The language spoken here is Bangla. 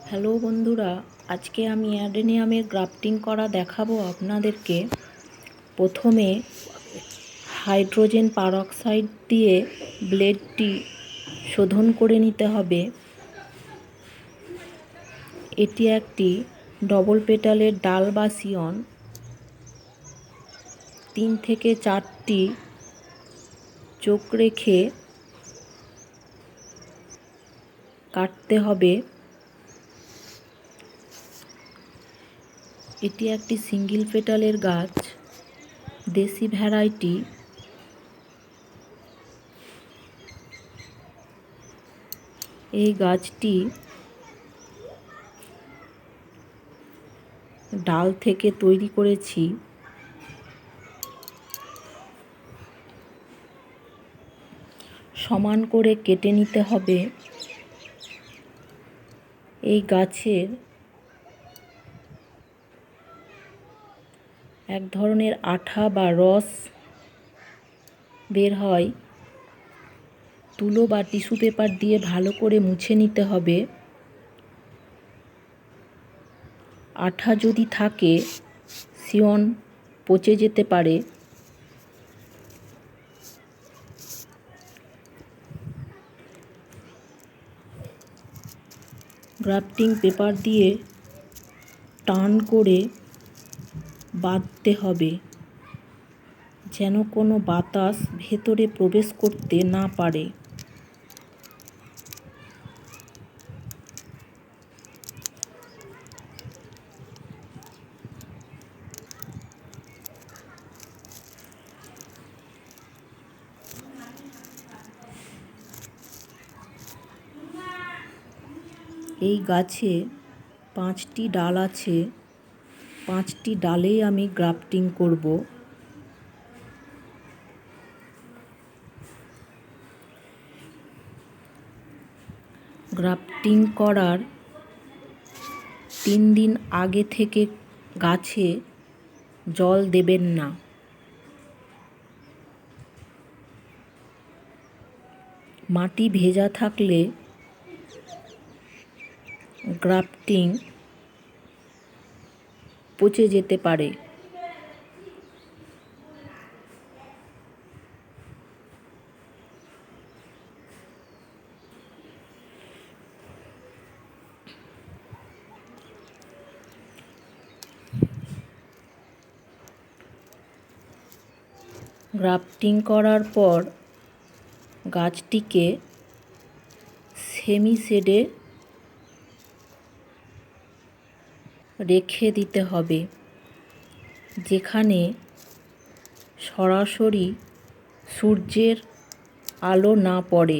হ্যালো বন্ধুরা, আজকে আমি অ্যাডেনিয়ামের গ্রাফটিং করা দেখাবো আপনাদেরকে। প্রথমে হাইড্রোজেন পারঅক্সাইড দিয়ে ব্লেডটি শোধন করে নিতে হবে। এটি একটি ডবল পেটালের ডাল বা সিয়ন। 3 থেকে 4টি চোখ রেখে কাটতে হবে। এটি একটি সিঙ্গেল পেটালের গাছ, দেশি ভ্যারাইটি। এই গাছটি ডাল থেকে তৈরি করেছি। সমান করে কেটে নিতে হবে। এই গাছের এক ধরনের আঠা বা রস বের হয়। তুলো বা টিস্যু পেপার দিয়ে ভালো করে মুছে নিতে হবে। আঠা যদি থাকে, সিয়ন পচে যেতে পারে। গ্রাফটিং পেপার দিয়ে টান করে বাঁধতে হবে, যেন কোনো বাতাস ভেতরে প্রবেশ করতে না পারে। এই গাছে 5টি ডাল আছে। 5টি ডালেই আমি গ্রাফটিং করব। গ্রাফটিং করার 3 দিন আগে থেকে গাছে জল দেবেন না। মাটি ভেজা থাকলে গ্রাফটিং পচে যেতে পারে। গ্রাফটিং করার পর গাছটিকে সেমি শেডে রেখে দিতে হবে, যেখানে সরাসরি সূর্যের আলো না পড়ে।